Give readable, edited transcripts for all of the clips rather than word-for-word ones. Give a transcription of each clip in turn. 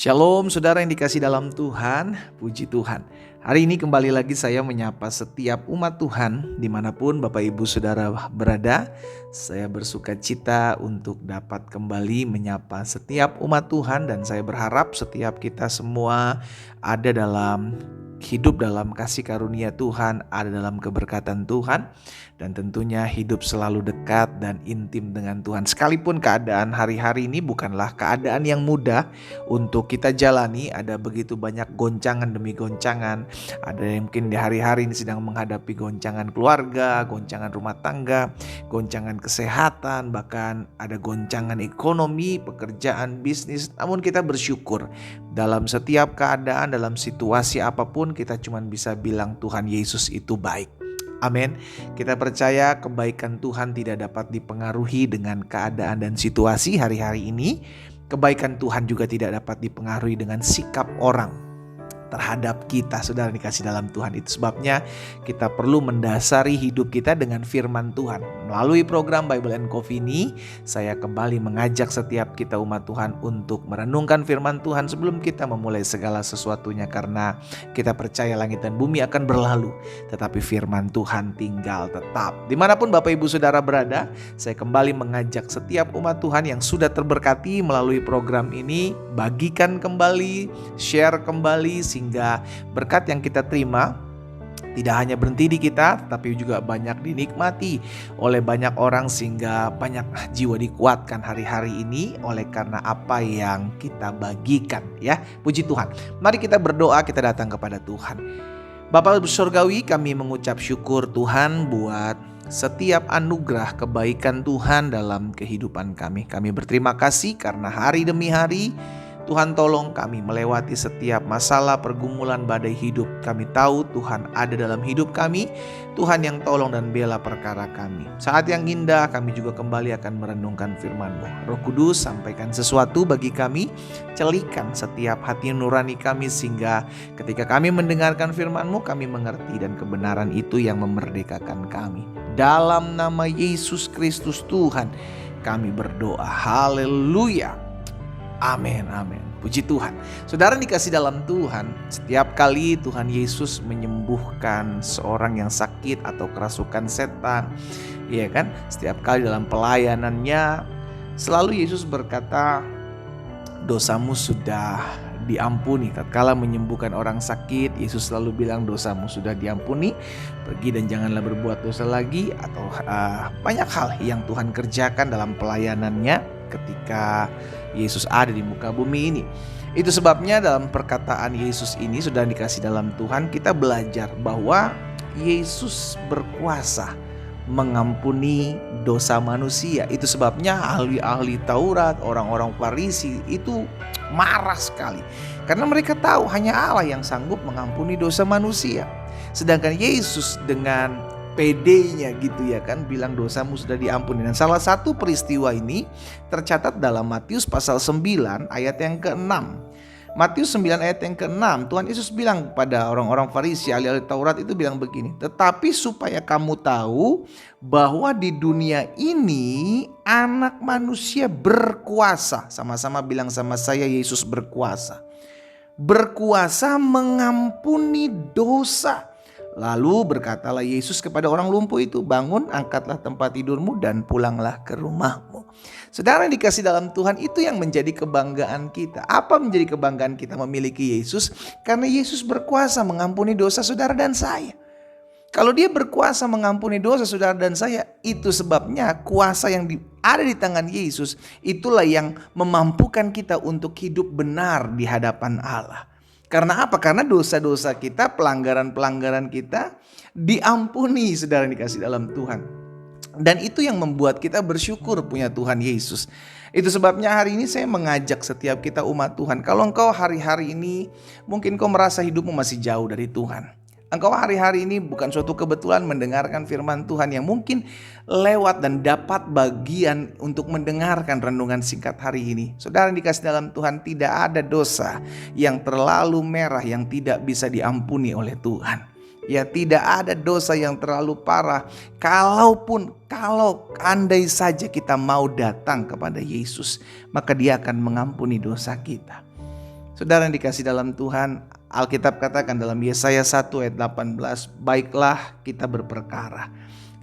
Shalom saudara yang dikasih dalam Tuhan, puji Tuhan. Hari ini kembali lagi saya menyapa setiap umat Tuhan dimanapun Bapak Ibu Saudara berada. Saya bersuka cita untuk dapat kembali menyapa setiap umat Tuhan dan saya berharap setiap kita semua ada dalam hidup dalam kasih karunia Tuhan, ada dalam keberkatan Tuhan, dan tentunya hidup selalu dekat dan intim dengan Tuhan. Sekalipun keadaan hari-hari ini bukanlah keadaan yang mudah untuk kita jalani, ada begitu banyak goncangan demi goncangan. Ada yang mungkin di hari-hari ini sedang menghadapi goncangan keluarga, goncangan rumah tangga, goncangan kesehatan, bahkan ada goncangan ekonomi, pekerjaan, bisnis. Namun kita bersyukur dalam setiap keadaan, dalam situasi apapun kita cuma bisa bilang Tuhan Yesus itu baik. Amin. Kita percaya kebaikan Tuhan tidak dapat dipengaruhi dengan keadaan dan situasi hari-hari ini. Kebaikan Tuhan juga tidak dapat dipengaruhi dengan sikap orang terhadap kita, saudara dikasih dalam Tuhan. Itu sebabnya kita perlu mendasari hidup kita dengan firman Tuhan. Melalui program Bible and Coffee ini, saya kembali mengajak setiap kita umat Tuhan untuk merenungkan firman Tuhan sebelum kita memulai segala sesuatunya. Karena kita percaya langit dan bumi akan berlalu, tetapi firman Tuhan tinggal tetap. Dimanapun Bapak Ibu Saudara berada, saya kembali mengajak setiap umat Tuhan yang sudah terberkati melalui program ini, bagikan kembali, share kembali, sehingga berkat yang kita terima tidak hanya berhenti di kita, tapi juga banyak dinikmati oleh banyak orang, sehingga banyak jiwa dikuatkan hari-hari ini oleh karena apa yang kita bagikan, ya. Puji Tuhan. Mari kita berdoa, kita datang kepada Tuhan. Bapa Surgawi, kami mengucap syukur Tuhan buat setiap anugerah kebaikan Tuhan dalam kehidupan kami. Kami berterima kasih karena hari demi hari Tuhan tolong kami melewati setiap masalah, pergumulan, badai hidup. Kami tahu Tuhan ada dalam hidup kami. Tuhan yang tolong dan bela perkara kami. Saat yang indah kami juga kembali akan merenungkan firman-Mu. Roh Kudus, sampaikan sesuatu bagi kami. Celikan setiap hati nurani kami sehingga ketika kami mendengarkan firman-Mu kami mengerti dan kebenaran itu yang memerdekakan kami. Dalam nama Yesus Kristus Tuhan kami berdoa. Haleluya. Amin, amin. Puji Tuhan. Saudara dikasih dalam Tuhan, setiap kali Tuhan Yesus menyembuhkan seorang yang sakit atau kerasukan setan, ya kan? Setiap kali dalam pelayanannya, selalu Yesus berkata, dosamu sudah diampuni. Tatkala menyembuhkan orang sakit, Yesus selalu bilang dosamu sudah diampuni, pergi dan janganlah berbuat dosa lagi. Atau banyak hal yang Tuhan kerjakan dalam pelayanannya ketika Yesus ada di muka bumi ini. Itu sebabnya dalam perkataan Yesus ini sudah dikasih dalam Tuhan, kita belajar bahwa Yesus berkuasa mengampuni dosa manusia. Itu sebabnya ahli-ahli Taurat, orang-orang Farisi itu marah sekali. Karena mereka tahu hanya Allah yang sanggup mengampuni dosa manusia. Sedangkan Yesus dengan PD-nya gitu ya kan, bilang dosamu sudah diampuni. Dan salah satu peristiwa ini tercatat dalam Matius pasal 9 ayat yang ke-6. Matius 9 ayat yang ke-6, Tuhan Yesus bilang kepada orang-orang Farisi, ahli-ahli Taurat itu bilang begini, tetapi supaya kamu tahu bahwa di dunia ini anak manusia berkuasa. Sama-sama bilang sama saya, Yesus berkuasa. Berkuasa mengampuni dosa. Lalu berkatalah Yesus kepada orang lumpuh itu, bangun, angkatlah tempat tidurmu dan pulanglah ke rumahmu. Saudara yang dikasih dalam Tuhan, itu yang menjadi kebanggaan kita. Apa menjadi kebanggaan kita memiliki Yesus? Karena Yesus berkuasa mengampuni dosa saudara dan saya. Kalau dia berkuasa mengampuni dosa saudara dan saya, itu sebabnya kuasa yang ada di tangan Yesus, itulah yang memampukan kita untuk hidup benar di hadapan Allah. Karena apa? Karena dosa-dosa kita, pelanggaran-pelanggaran kita diampuni, saudara yang dikasih dalam Tuhan. Dan itu yang membuat kita bersyukur punya Tuhan Yesus. Itu sebabnya hari ini saya mengajak setiap kita umat Tuhan. Kalau engkau hari-hari ini mungkin kau merasa hidupmu masih jauh dari Tuhan. Engkau hari-hari ini bukan suatu kebetulan mendengarkan firman Tuhan yang mungkin lewat dan dapat bagian untuk mendengarkan renungan singkat hari ini. Saudara yang dikasih dalam Tuhan, tidak ada dosa yang terlalu merah yang tidak bisa diampuni oleh Tuhan. Ya, tidak ada dosa yang terlalu parah. Kalau andai saja kita mau datang kepada Yesus, maka Dia akan mengampuni dosa kita. Saudara yang dikasih dalam Tuhan, Alkitab katakan dalam Yesaya 1 ayat 18, baiklah kita berperkara.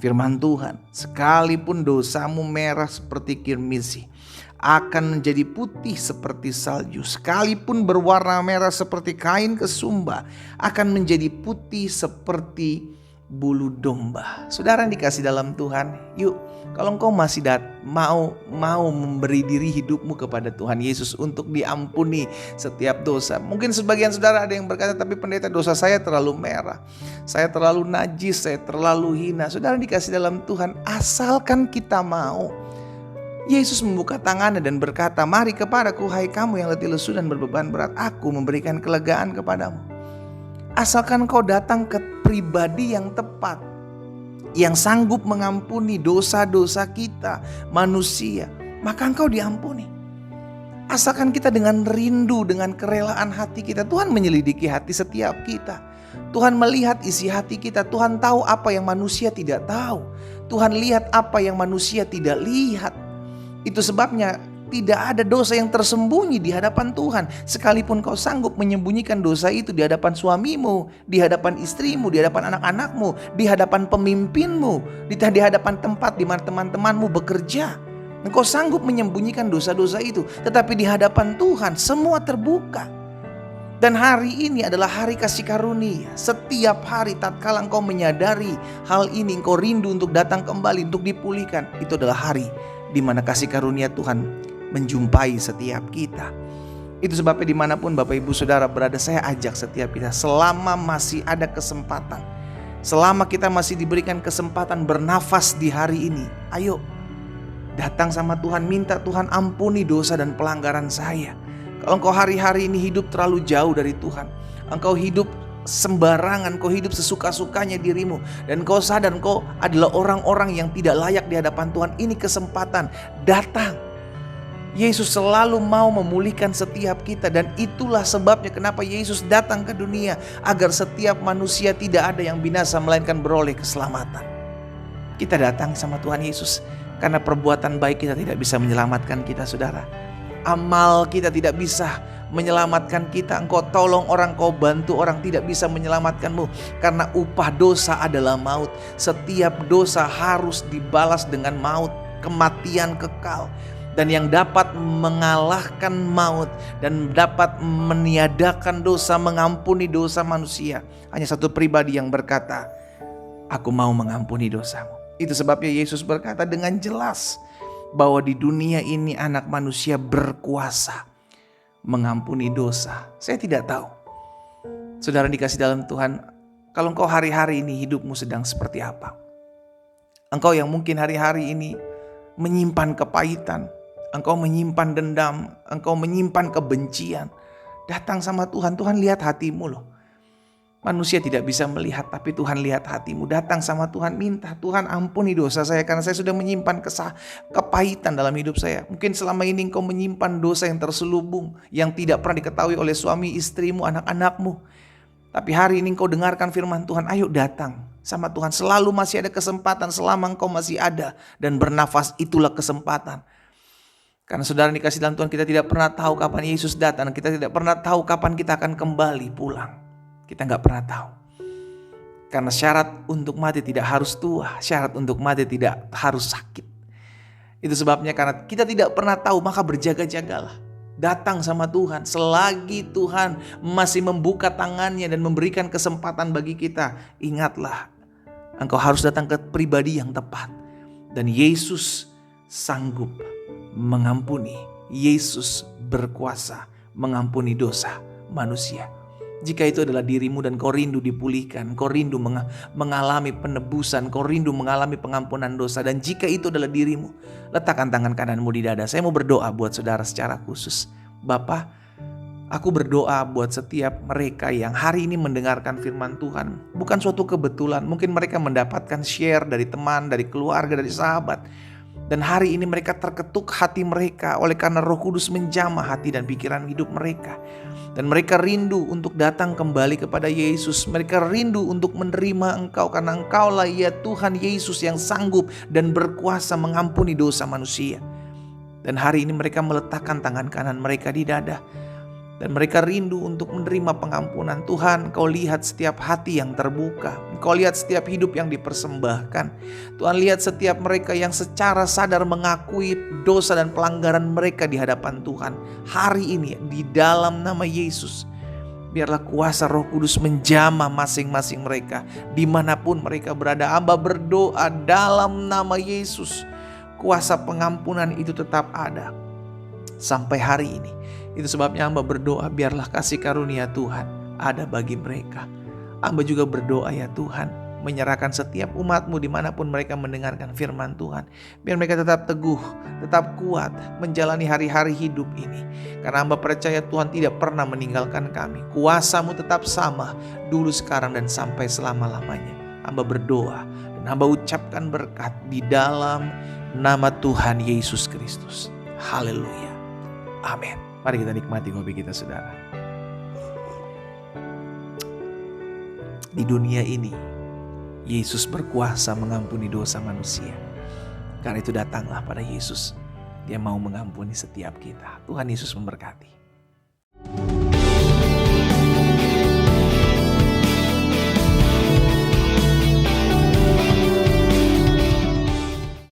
Firman Tuhan, sekalipun dosamu merah seperti kirmisi, akan menjadi putih seperti salju. Sekalipun berwarna merah seperti kain kesumba, akan menjadi putih seperti bulu domba. Saudara yang dikasih dalam Tuhan, yuk, kalau engkau masih mau memberi diri hidupmu kepada Tuhan Yesus untuk diampuni setiap dosa. Mungkin sebagian saudara ada yang berkata, tapi pendeta, dosa saya terlalu merah, saya terlalu najis, saya terlalu hina. Saudara yang dikasih dalam Tuhan, asalkan kita mau, Yesus membuka tangannya dan berkata, mari kepadaku hai kamu yang letih lesu dan berbeban berat, aku memberikan kelegaan kepadamu. Asalkan kau datang ke pribadi yang tepat, yang sanggup mengampuni dosa-dosa kita manusia, maka engkau diampuni. Asalkan kita dengan rindu, dengan kerelaan hati kita. Tuhan menyelidiki hati setiap kita. Tuhan melihat isi hati kita. Tuhan tahu apa yang manusia tidak tahu. Tuhan lihat apa yang manusia tidak lihat. Itu sebabnya tidak ada dosa yang tersembunyi di hadapan Tuhan. Sekalipun kau sanggup menyembunyikan dosa itu di hadapan suamimu, di hadapan istrimu, di hadapan anak-anakmu, di hadapan pemimpinmu, di hadapan tempat di mana teman-temanmu bekerja. Engkau sanggup menyembunyikan dosa-dosa itu, tetapi di hadapan Tuhan semua terbuka. Dan hari ini adalah hari kasih karunia. Setiap hari tatkala engkau menyadari hal ini, engkau rindu untuk datang kembali, untuk dipulihkan. Itu adalah hari di mana kasih karunia Tuhan menjumpai setiap kita. Itu sebabnya dimanapun Bapak Ibu Saudara berada, saya ajak setiap kita, selama masih ada kesempatan, selama kita masih diberikan kesempatan bernafas di hari ini, ayo datang sama Tuhan, minta Tuhan ampuni dosa dan pelanggaran saya. Kalau engkau hari-hari ini hidup terlalu jauh dari Tuhan, engkau hidup sembarangan, kau hidup sesuka-sukanya dirimu, dan kau sadar kau adalah orang-orang yang tidak layak di hadapan Tuhan, ini kesempatan, datang. Yesus selalu mau memulihkan setiap kita, dan itulah sebabnya kenapa Yesus datang ke dunia, agar setiap manusia tidak ada yang binasa melainkan beroleh keselamatan. Kita datang sama Tuhan Yesus karena perbuatan baik kita tidak bisa menyelamatkan kita, saudara. Amal kita tidak bisa menyelamatkan kita. Engkau tolong orang, kau bantu orang, tidak bisa menyelamatkanmu, karena upah dosa adalah maut. Setiap dosa harus dibalas dengan maut, kematian kekal. Dan yang dapat mengalahkan maut dan dapat meniadakan dosa, mengampuni dosa manusia, hanya satu pribadi yang berkata, aku mau mengampuni dosamu. Itu sebabnya Yesus berkata dengan jelas bahwa di dunia ini anak manusia berkuasa mengampuni dosa. Saya tidak tahu, saudara dikasih dalam Tuhan, kalau engkau hari-hari ini hidupmu sedang seperti apa. Engkau yang mungkin hari-hari ini menyimpan kepahitan, engkau menyimpan dendam, engkau menyimpan kebencian, datang sama Tuhan. Tuhan lihat hatimu loh. Manusia tidak bisa melihat, tapi Tuhan lihat hatimu. Datang sama Tuhan, minta Tuhan ampuni dosa saya, karena saya sudah menyimpan kepahitan dalam hidup saya. Mungkin selama ini engkau menyimpan dosa yang terselubung, yang tidak pernah diketahui oleh suami, istrimu, anak-anakmu. Tapi hari ini engkau dengarkan firman Tuhan, ayo datang sama Tuhan. Selalu masih ada kesempatan, selama engkau masih ada dan bernafas, itulah kesempatan. Karena saudara dikasih dalam Tuhan, kita tidak pernah tahu kapan Yesus datang. Kita tidak pernah tahu kapan kita akan kembali pulang. Kita gak pernah tahu. Karena syarat untuk mati tidak harus tua, syarat untuk mati tidak harus sakit. Itu sebabnya karena kita tidak pernah tahu, maka berjaga-jagalah. Datang sama Tuhan selagi Tuhan masih membuka tangannya dan memberikan kesempatan bagi kita. Ingatlah, engkau harus datang ke pribadi yang tepat. Dan Yesus sanggup mengampuni. Yesus berkuasa mengampuni dosa manusia. Jika itu adalah dirimu dan kau rindu dipulihkan, kau rindu mengalami penebusan, kau rindu mengalami pengampunan dosa, dan jika itu adalah dirimu, letakkan tangan kananmu di dada. Saya mau berdoa buat saudara secara khusus. Bapa, aku berdoa buat setiap mereka yang hari ini mendengarkan firman Tuhan. Bukan suatu kebetulan, mungkin mereka mendapatkan share dari teman, dari keluarga, dari sahabat. Dan hari ini mereka terketuk hati mereka oleh karena Roh Kudus menjamah hati dan pikiran hidup mereka. Dan mereka rindu untuk datang kembali kepada Yesus. Mereka rindu untuk menerima Engkau, karena Engkaulah ya Tuhan Yesus yang sanggup dan berkuasa mengampuni dosa manusia. Dan hari ini mereka meletakkan tangan kanan mereka di dada. Dan mereka rindu untuk menerima pengampunan. Tuhan, Engkau lihat setiap hati yang terbuka. Engkau lihat setiap hidup yang dipersembahkan. Tuhan, lihat setiap mereka yang secara sadar mengakui dosa dan pelanggaran mereka di hadapan Tuhan. Hari ini di dalam nama Yesus, biarlah kuasa Roh Kudus menjamah masing-masing mereka. Dimanapun mereka berada, hamba berdoa dalam nama Yesus. Kuasa pengampunan itu tetap ada sampai hari ini. Itu sebabnya hamba berdoa, biarlah kasih karunia Tuhan ada bagi mereka. Hamba juga berdoa ya Tuhan, menyerahkan setiap umat-Mu dimanapun mereka mendengarkan firman Tuhan. Biar mereka tetap teguh, tetap kuat menjalani hari-hari hidup ini. Karena hamba percaya Tuhan tidak pernah meninggalkan kami. Kuasa-Mu tetap sama dulu, sekarang, dan sampai selama-lamanya. Hamba berdoa dan hamba ucapkan berkat di dalam nama Tuhan Yesus Kristus. Haleluya. Amin. Mari kita nikmati kopi kita, saudara. Di dunia ini, Yesus berkuasa mengampuni dosa manusia. Karena itu datanglah pada Yesus. Dia mau mengampuni setiap kita. Tuhan Yesus memberkati.